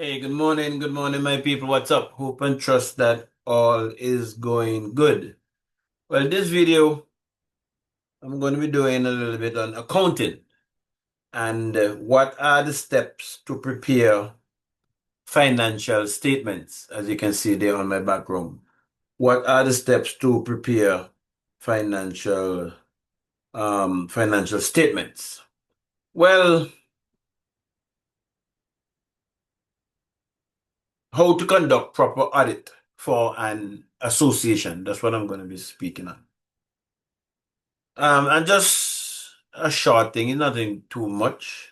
Hey, good morning, my people. What's up? Hope and trust that all is going good. Well, this video, I'm going to be doing a little bit on accounting and what are the steps to prepare financial statements, as you can see there on my background. What are the steps to prepare financial financial statements? Well, how to conduct proper audit for an association. That's what I'm going to be speaking on. And just a short thing, it's nothing too much.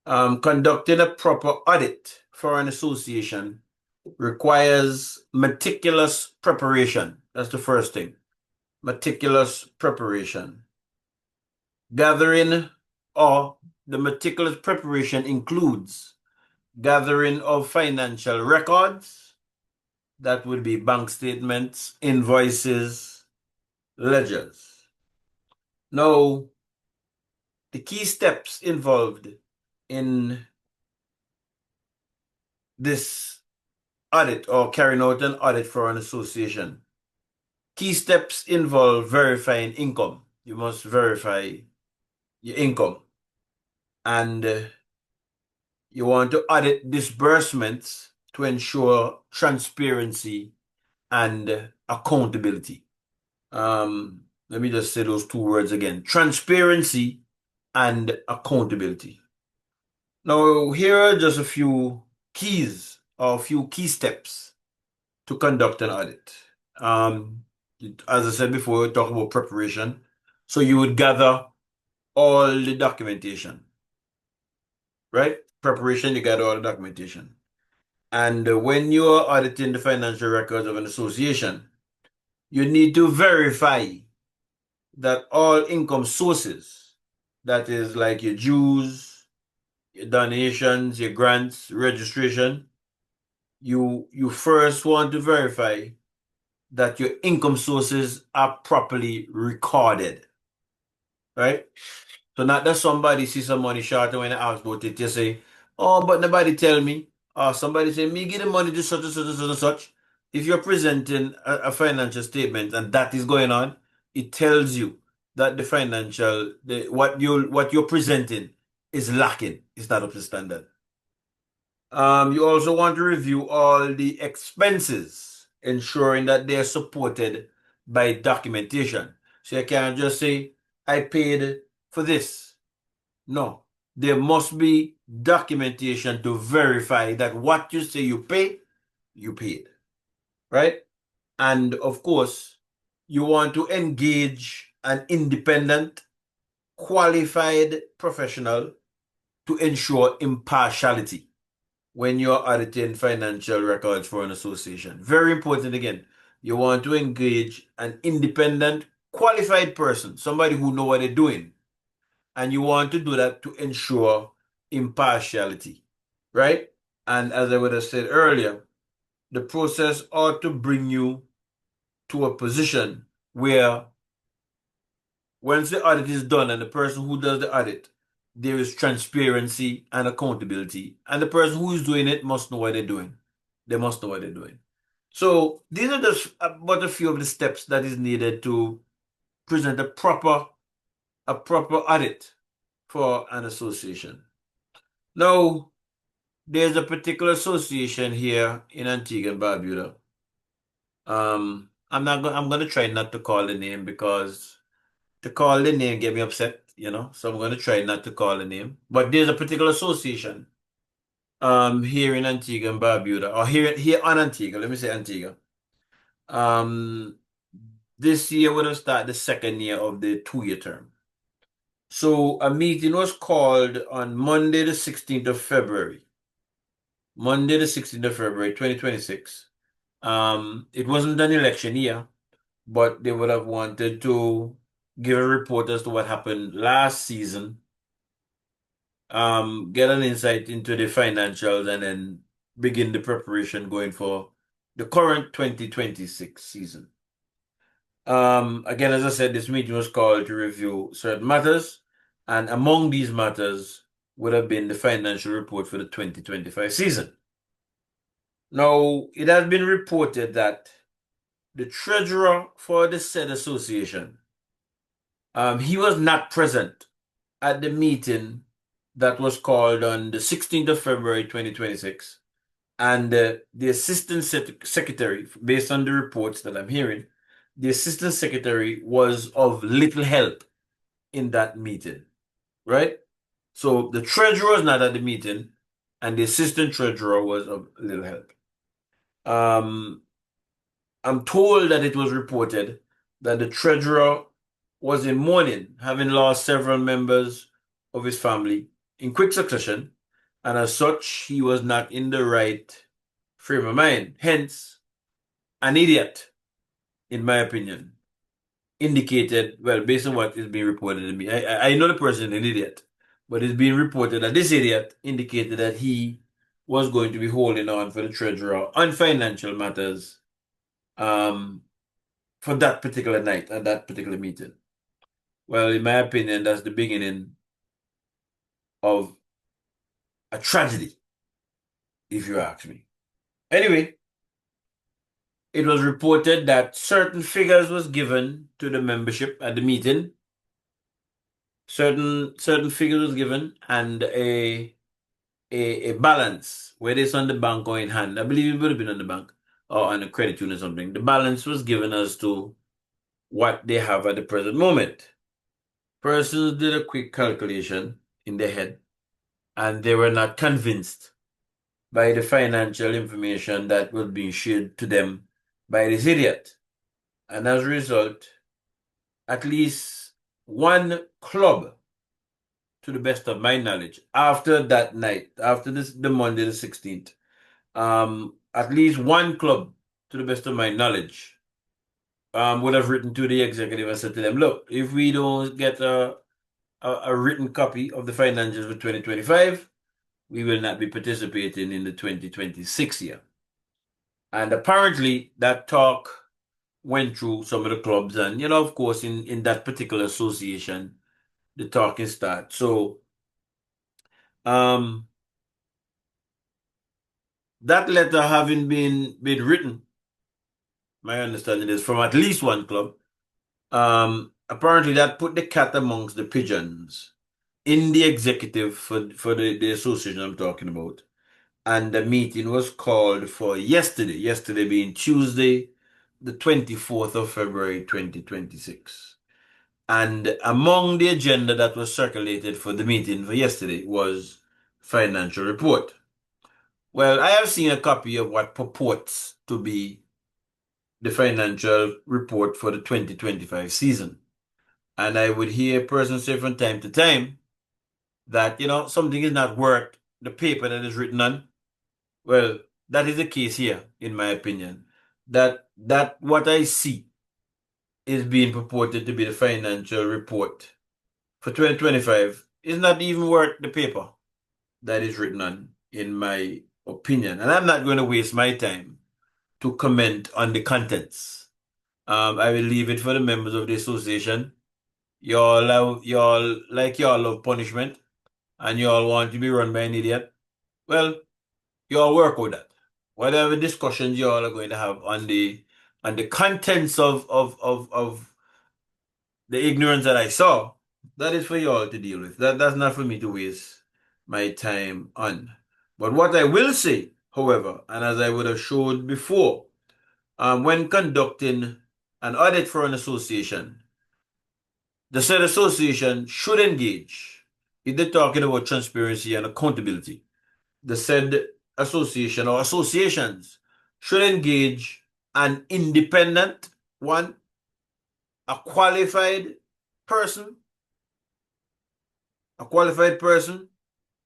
Conducting a proper audit for an association requires meticulous preparation. That's the first thing. Meticulous preparation. Gathering or the meticulous preparation includes gathering of financial records. That would be bank statements, invoices, ledgers. Now, the key steps involved in this audit or carrying out an audit for an association. Key steps involve verifying income. You must verify your income. And you want to audit disbursements to ensure transparency and accountability. Let me just say those two words again: transparency and accountability. Now, here are just a few keys or a few key steps to conduct an audit. Um, as I said before, we talk about preparation. So you would gather all the documentation, right? Preparation, you gather all the documentation. And when you are auditing the financial records of an association, you need to verify that all income sources, that is like your dues, your donations, your grants, registration, you first want to verify that your income sources are properly recorded, right? So not that somebody see some money short and when I ask about it, you say, oh, but nobody tell me. Or somebody say, me give the money to such and such and such and such. If you're presenting a financial statement and that is going on, it tells you that the financial, what you're presenting is lacking. It's not up to standard. You also want to review all the expenses, ensuring that they are supported by documentation. So you can't just say, I paid for this. No, there must be documentation to verify that what you say you pay, you paid, right? And of course, you want to engage an independent, qualified professional to ensure impartiality when you're auditing financial records for an association. Very important again. You want to engage an independent, qualified person, somebody who know what they're doing. And you want to do that to ensure impartiality, right? And as I would have said earlier, the process ought to bring you to a position where once the audit is done and the person who does the audit, there is transparency and accountability. And the person who is doing it must know what they're doing. They must know what they're doing. So these are just but a few of the steps that is needed to present a proper audit for an association. Now, there's a particular association here in Antigua and Barbuda. I'm gonna try not to call the name because to call the name get me upset. So I'm gonna try not to call the name. But there's a particular association here in Antigua and Barbuda, or here on Antigua. Let me say Antigua. Um, this year would have started the second year of the 2-year term. So a meeting was called on Monday, the 16th of February. Monday, the 16th of February, 2026. It wasn't an election year, but they would have wanted to give a report as to what happened last season, get an insight into the financials, and then begin the preparation going for the current 2026 season. Again, as I said, this meeting was called to review certain matters, and among these matters would have been the financial report for the 2025 season. Now, it has been reported that the treasurer for the said association, he was not present at the meeting that was called on the 16th of February 2026. And the assistant secretary, based on the reports that I'm hearing, the assistant secretary was of little help in that meeting, right? So the treasurer was not at the meeting, and the assistant treasurer was of little help. Um, I'm told that it was reported that the treasurer was in mourning, having lost several members of his family in quick succession, and as such, he was not in the right frame of mind. Hence, an idiot, in my opinion, indicated, well, based on what is being reported to me, I know the person is an idiot, but it's being reported that this idiot indicated that he was going to be holding on for the treasurer on financial matters um, for that particular night and that particular meeting. Well, in my opinion, that's the beginning of a tragedy, if you ask me. Anyway, it was reported that certain figures was given to the membership at the meeting. Certain figures was given and a balance, whether it's on the bank or in hand. I believe it would have been on the bank or on a credit union or something. The balance was given as to what they have at the present moment. Persons did a quick calculation in their head and they were not convinced by the financial information that was being shared to them by this idiot. And as a result, at least one club, to the best of my knowledge, after that night, after the Monday the 16th, at least one club, to the best of my knowledge, would have written to the executive and said to them, look, if we don't get a written copy of the financials for 2025, we will not be participating in the 2026 year. And apparently that talk went through some of the clubs and, of course, in that particular association, the talking started. So, um, that letter having been written, my understanding is from at least one club, apparently that put the cat amongst the pigeons in the executive for the association I'm talking about. And the meeting was called for yesterday being Tuesday, the 24th of February 2026. And among the agenda that was circulated for the meeting for yesterday was financial report. Well, I have seen a copy of what purports to be the financial report for the 2025 season. And I would hear persons say from time to time that, something is not worth the paper that is written on. Well, that is the case here, in my opinion. That what I see is being purported to be the financial report for 2025 is not even worth the paper that is written on, in my opinion. And I'm not going to waste my time to comment on the contents. I will leave it for the members of the association. Y'all love punishment and y'all want to be run by an idiot. Well, y'all work with that. Whatever discussions y'all are going to have on the contents of the ignorance that I saw, that is for y'all to deal with. That's not for me to waste my time on. But what I will say, however, and as I would have showed before, when conducting an audit for an association, the said association should engage if they're talking about transparency and accountability. The said association or associations should engage an independent one, a qualified person,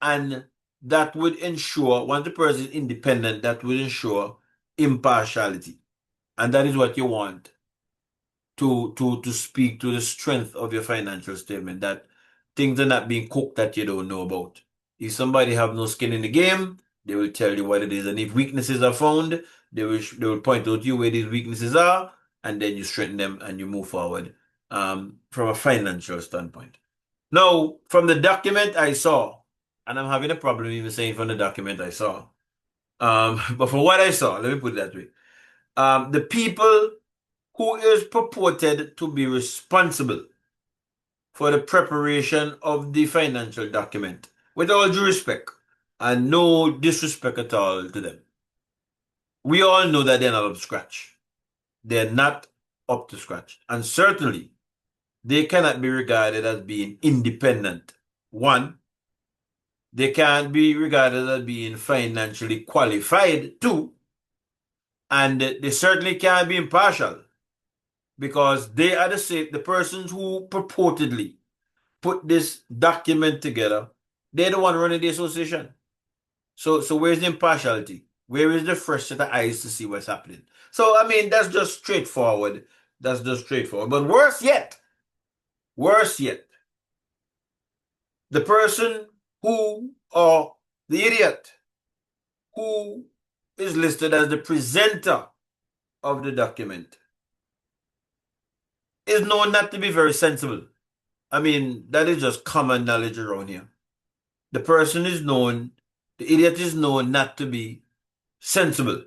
and that would ensure, once the person is independent, that would ensure impartiality. And that is what you want to speak to the strength of your financial statement, that things are not being cooked that you don't know about. If somebody have no skin in the game, they will tell you what it is. And if weaknesses are found, they will point out to you where these weaknesses are, and then you strengthen them and you move forward from a financial standpoint. Now, from the document I saw, and I'm having a problem even saying from the document I saw, But from what I saw, let me put it that way. The people who is purported to be responsible for the preparation of the financial document, with all due respect, and no disrespect at all to them. We all know that they're not up to scratch. They're not up to scratch. And certainly, they cannot be regarded as being independent. One, they can't be regarded as being financially qualified. Two, and they certainly can't be impartial because they are the persons who purportedly put this document together. They're the one running the association. So where's the impartiality? Where is the fresh set of eyes to see what's happening? So I mean, that's just straightforward. That's just straightforward. But worse yet, the person who, or the idiot who is listed as the presenter of the document is known not to be very sensible. I mean, that is just common knowledge around here. The person is known, the idiot is known not to be sensible,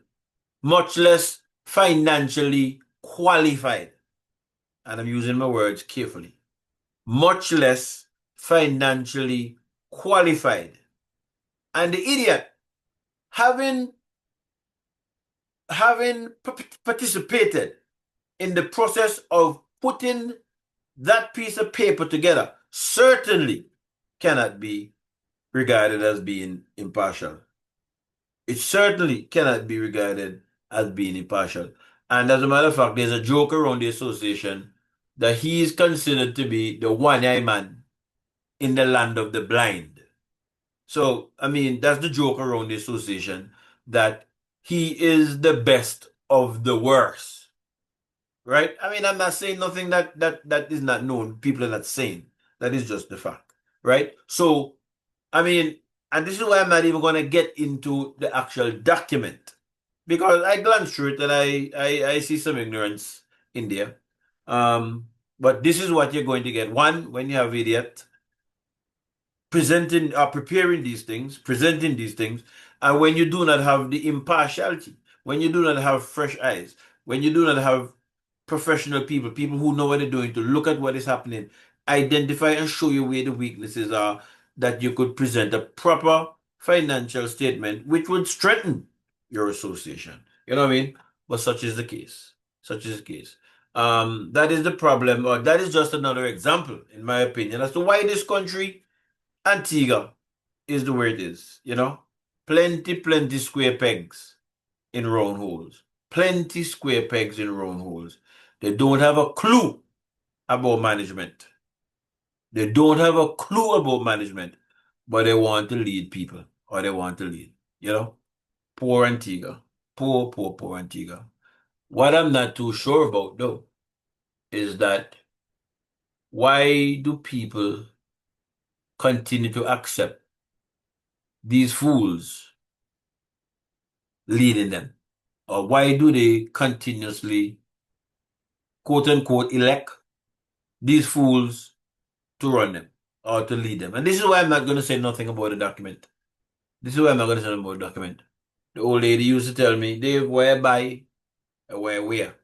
much less financially qualified. And I'm using my words carefully. Much less financially qualified. And the idiot, having participated in the process of putting that piece of paper together, certainly cannot be regarded as being impartial. It certainly cannot be regarded as being impartial. And as a matter of fact, there's a joke around the association that he is considered to be the one-eyed man in the land of the blind. So, I mean, that's the joke around the association, that he is the best of the worst. Right? I mean, I'm not saying nothing that is not known. People are not saying. That is just the fact. Right? So, I mean, and this is why I'm not even going to get into the actual document. Because I glanced through it and I see some ignorance in there. But this is what you're going to get. One, when you have idiot preparing these things, presenting these things, and when you do not have the impartiality, when you do not have fresh eyes, when you do not have professional people, people who know what they're doing to look at what is happening, identify and show you where the weaknesses are, that you could present a proper financial statement which would strengthen your association. You know what I mean? But such is the case. Such is the case. That is the problem, or that is just another example, in my opinion, as to why this country, Antigua, is the way it is. Plenty square pegs in round holes. Plenty square pegs in round holes. They don't have a clue about management. They don't have a clue about management, but they want to lead people, or they want to lead. Poor Antigua. Poor Antigua. What I'm not too sure about, though, is that why do people continue to accept these fools leading them? Or why do they continuously, quote unquote, elect these fools to run them or to lead them? And this is why I'm not going to say nothing about the document. This is why I'm not going to say nothing about the document. The old lady used to tell me, Dave, where buy, where where?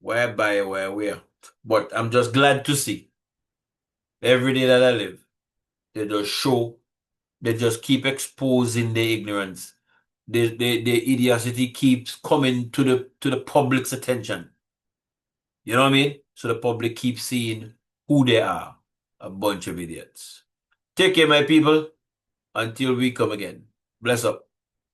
Where buy, where? But I'm just glad to see every day that I live, they just keep exposing their ignorance. The idiocy keeps coming to the public's attention. You know what I mean? So the public keeps seeing who they are. A bunch of idiots. Take care, my people. Until we come again. Bless up.